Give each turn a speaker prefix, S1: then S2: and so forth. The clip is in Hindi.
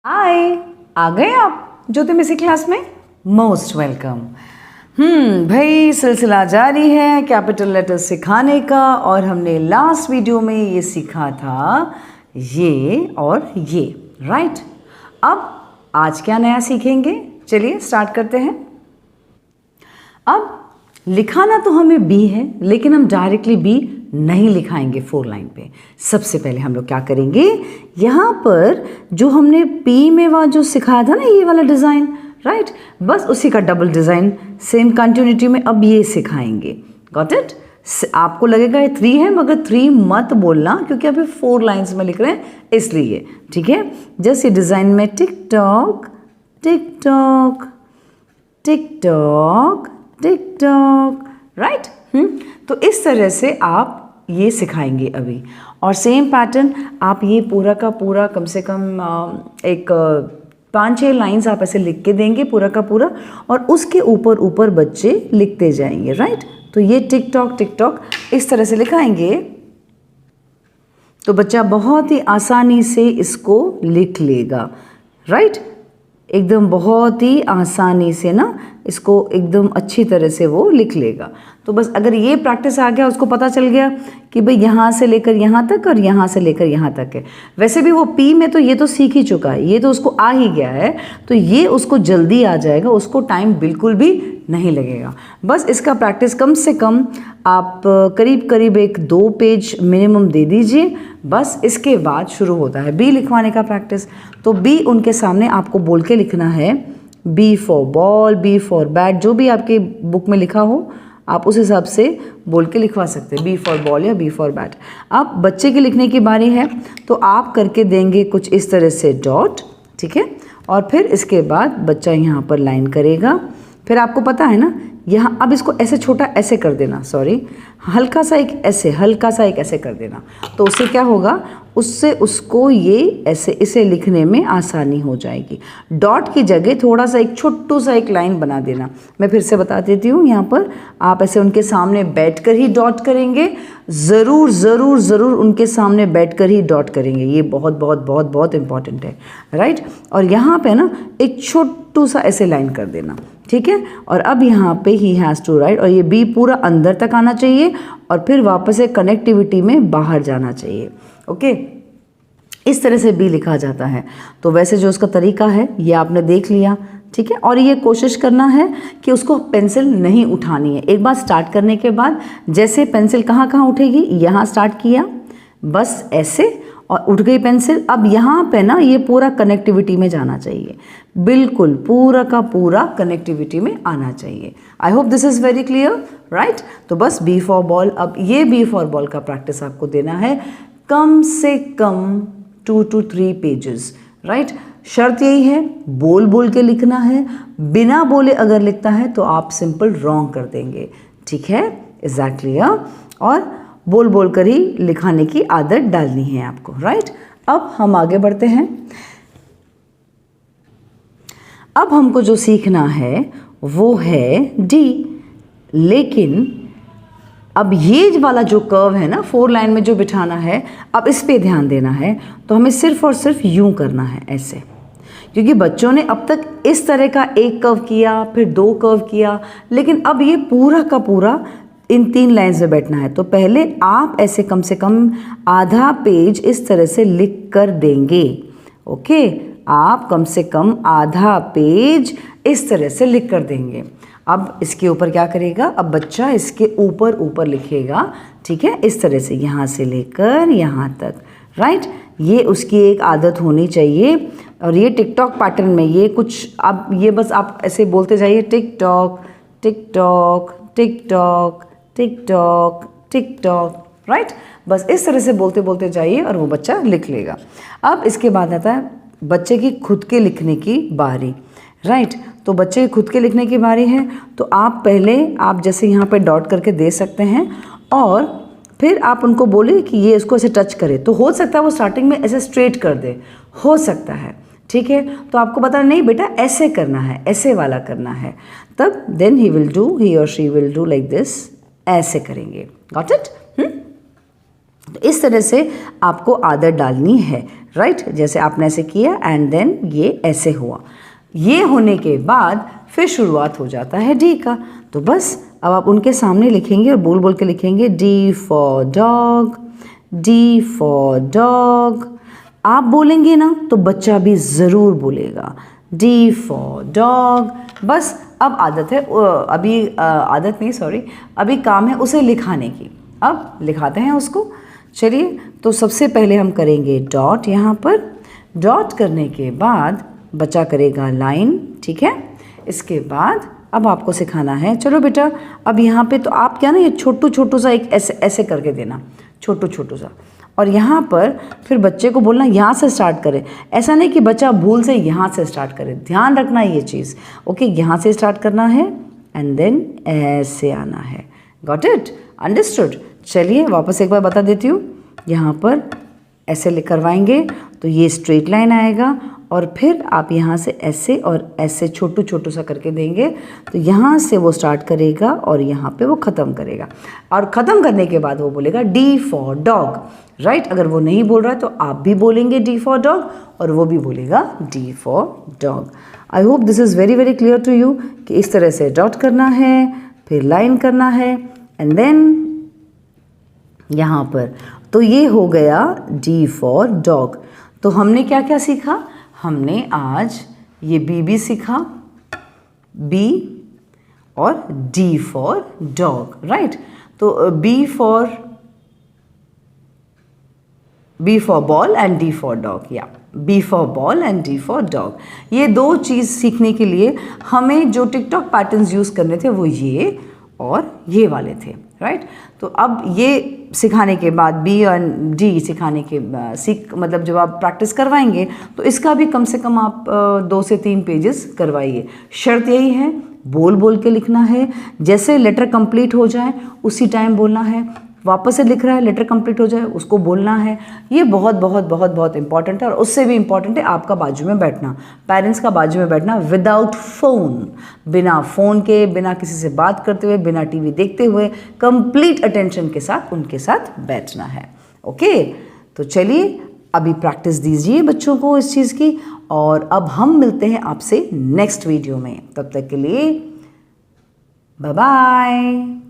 S1: हाय, आ गए आप ज्योतिर्मय क्लास में। Most welcome. भाई सिलसिला जारी है कैपिटल लेटर्स सिखाने का, और हमने लास्ट वीडियो में ये सीखा था ये और ये, राइट। अब आज क्या नया सीखेंगे, चलिए स्टार्ट करते हैं। अब लिखाना तो हमें बी है, लेकिन हम डायरेक्टली बी नहीं लिखाएंगे 4 लाइन पे। सबसे पहले हम लोग क्या करेंगे, यहाँ पर जो हमने पी में वह जो सिखाया था ना, ये वाला डिज़ाइन, राइट, बस उसी का डबल डिज़ाइन सेम कंटिन्यूटी में अब ये सिखाएंगे। Got it. आपको लगेगा ये 3 है, मगर 3 मत बोलना, क्योंकि अभी 4 लाइन्स में लिख रहे हैं इसलिए, ठीक है। जैसे डिज़ाइन में tick tock tick tock tick tock tick tock, right. तो इस तरह से आप ये सिखाएंगे अभी, और सेम पैटर्न आप ये पूरा का पूरा कम से कम एक 5-6 लाइन्स आप ऐसे लिख के देंगे पूरा का पूरा, और उसके ऊपर ऊपर बच्चे लिखते जाएंगे, राइट। तो ये टिक टॉक इस तरह से लिखाएंगे तो बच्चा बहुत ही आसानी से इसको लिख लेगा, राइट। एकदम बहुत ही आसानी से ना इसको एकदम अच्छी तरह से वो लिख लेगा। तो बस अगर ये प्रैक्टिस आ गया, उसको पता चल गया कि भाई यहाँ से लेकर यहाँ तक और यहाँ से लेकर यहाँ तक है। वैसे भी वो पी में तो ये तो सीख ही चुका है, ये तो उसको आ ही गया है, तो ये उसको जल्दी आ जाएगा, उसको टाइम बिल्कुल भी नहीं लगेगा। बस इसका प्रैक्टिस कम से कम आप करीब करीब एक 2 पेज मिनिमम दे दीजिए। बस इसके बाद शुरू होता है बी लिखवाने का प्रैक्टिस। तो बी उनके सामने आपको बोल के लिखना है, B for ball, B for bat, जो भी आपके बुक में लिखा हो आप उस हिसाब से बोल के लिखवा सकते हैं, बी फॉर बॉल या बी फॉर बैट। अब बच्चे के लिखने की बारी है, तो आप करके देंगे कुछ इस तरह से डॉट, ठीक है। और फिर इसके बाद बच्चा यहाँ पर लाइन करेगा। फिर आपको पता है ना, यहाँ अब इसको ऐसे छोटा ऐसे कर देना, सॉरी, हल्का सा एक ऐसे कर देना। तो उससे क्या होगा, उससे उसको ये ऐसे इसे लिखने में आसानी हो जाएगी। डॉट की जगह थोड़ा सा एक छोटू सा एक लाइन बना देना। मैं फिर से बता देती हूँ, यहाँ पर आप ऐसे उनके सामने बैठकर ही डॉट करेंगे, ज़रूर ज़रूर ज़रूर उनके सामने बैठकर ही डॉट करेंगे। ये बहुत बहुत बहुत बहुत इंपॉर्टेंट है, राइट। और यहाँ पे ना एक छोटू सा ऐसे लाइन कर देना, ठीक है। और अब यहाँ पे ही हैज़ टू राइट, और ये बी पूरा अंदर तक आना चाहिए और फिर वापस से कनेक्टिविटी में बाहर जाना चाहिए, ओके। इस तरह से बी लिखा जाता है। तो वैसे जो उसका तरीका है ये आपने देख लिया, ठीक है। और ये कोशिश करना है कि उसको पेंसिल नहीं उठानी है। एक बार स्टार्ट करने के बाद जैसे पेंसिल कहाँ कहाँ उठेगी, यहाँ स्टार्ट किया बस ऐसे, और उठ गई पेंसिल। अब यहाँ पे ना ये पूरा कनेक्टिविटी में जाना चाहिए, बिल्कुल पूरा का पूरा कनेक्टिविटी में आना चाहिए। आई hope this is very clear, right. तो बस बी फॉर बॉल, अब ये बी फॉर बॉल का प्रैक्टिस आपको देना है कम से कम 2 to 3 पेजेस, राइट। शर्त यही है, बोल बोल के लिखना है। बिना बोले अगर लिखता है तो आप सिंपल रॉन्ग कर देंगे, ठीक है, एग्जैक्टली। और बोल बोल कर ही लिखाने की आदत डालनी है आपको, राइट। अब हम आगे बढ़ते हैं। अब हमको जो सीखना है वो है डी, लेकिन अब ये वाला जो कर्व है ना 4 लाइन में जो बिठाना है, अब इस पे ध्यान देना है। तो हमें सिर्फ और सिर्फ यूं करना है ऐसे, क्योंकि बच्चों ने अब तक इस तरह का एक कर्व किया, फिर 2 कर्व किया, लेकिन अब ये पूरा का पूरा इन 3 लाइन्स में बैठना है। तो पहले आप ऐसे कम से कम आधा पेज इस तरह से लिख कर देंगे, ओके। आप कम से कम आधा पेज इस तरह से लिख कर देंगे। अब इसके ऊपर क्या करेगा, अब बच्चा इसके ऊपर ऊपर लिखेगा, ठीक है, इस तरह से यहाँ से लेकर यहाँ तक, राइट। ये उसकी एक आदत होनी चाहिए। और ये टिकटॉक पैटर्न में ये कुछ अब ये बस आप ऐसे बोलते जाइए, tick tock tick tock tick tock tick tock tick tock, right. बस इस तरह से बोलते बोलते जाइए और वो बच्चा लिख लेगा। अब इसके बाद आता है बच्चे की खुद के लिखने की बारी, राइट। तो बच्चे की खुद के लिखने की बारी है। तो आप पहले आप जैसे यहाँ पे डॉट करके दे सकते हैं, और फिर आप उनको बोले कि ये इसको ऐसे टच करे। तो हो सकता है वो स्टार्टिंग में ऐसे स्ट्रेट कर दे, हो सकता है, ठीक है। तो आपको बताना नहीं बेटा ऐसे करना है, ऐसे वाला करना है, तब देन ही और she will do like this, ऐसे करेंगे। Got it. तो इस तरह से आपको आदत डालनी है, राइट। जैसे आपने ऐसे किया एंड देन ये ऐसे हुआ। ये होने के बाद फिर शुरुआत हो जाता है डी का। तो बस अब आप उनके सामने लिखेंगे और बोल बोल के लिखेंगे D for dog, D for dog. आप बोलेंगे ना तो बच्चा भी ज़रूर बोलेगा डी फॉर डॉग। बस अब आदत है, अभी आदत नहीं सॉरी, अभी काम है उसे लिखाने की। अब लिखाते हैं उसको। चलिए, तो सबसे पहले हम करेंगे डॉट। यहाँ पर डॉट करने के बाद बच्चा करेगा लाइन, ठीक है। इसके बाद अब आपको सिखाना है, चलो बेटा अब यहाँ पे तो आप क्या ना ये छोटू छोटू सा एक ऐसे ऐसे करके देना, छोटू छोटू सा। और यहाँ पर फिर बच्चे को बोलना यहाँ से स्टार्ट करें। ऐसा नहीं कि बच्चा भूल से यहाँ से स्टार्ट करे, ध्यान रखना ये चीज़। ओके, यहाँ से स्टार्ट करना है एंड देन ऐसे आना है। Got it? अंडरस्टूड? चलिए वापस एक बार बता देती हूँ। यहाँ पर ऐसे करवाएंगे तो ये स्ट्रेट लाइन आएगा और फिर आप यहाँ से ऐसे और ऐसे छोटू छोटू सा करके देंगे तो यहाँ से वो स्टार्ट करेगा और यहाँ पे वो ख़त्म करेगा। और ख़त्म करने के बाद वो बोलेगा डी फॉर डॉग, राइट। अगर वो नहीं बोल रहा है तो आप भी बोलेंगे डी फॉर डॉग और वो भी बोलेगा D for dog. I hope this is very very clear to you कि इस तरह से डॉट करना है, फिर लाइन करना है एंड देन यहाँ पर। तो ये हो गया डी फॉर डॉग। तो हमने क्या क्या सीखा? हमने आज ये बी सीखा, बी और डी फॉर डॉग, राइट। तो B for ball and D for dog, या B for ball and D for dog. ये दो चीज़ सीखने के लिए हमें जो टिकटॉक पैटर्न्स यूज़ करने थे वो ये और ये वाले थे, राइट। तो अब ये सिखाने के बाद बी और डी सिखाने के मतलब जब आप प्रैक्टिस करवाएंगे तो इसका भी कम से कम आप 2 से 3 पेजेस करवाइए। शर्त यही है, बोल बोल के लिखना है। जैसे लेटर कंप्लीट हो जाए उसी टाइम बोलना है। वापस से लिख रहा है, लेटर कंप्लीट हो जाए उसको बोलना है। ये बहुत बहुत बहुत बहुत इंपॉर्टेंट है। और उससे भी इंपॉर्टेंट है आपका बाजू में बैठना, पेरेंट्स का बाजू में बैठना विदाउट फ़ोन, बिना फ़ोन के, बिना किसी से बात करते हुए, बिना टीवी देखते हुए, कंप्लीट अटेंशन के साथ उनके साथ बैठना है। ओके, तो चलिए अभी प्रैक्टिस दीजिए बच्चों को इस चीज़ की। और अब हम मिलते हैं आपसे नेक्स्ट वीडियो में। तब तक के लिए बाय बाय।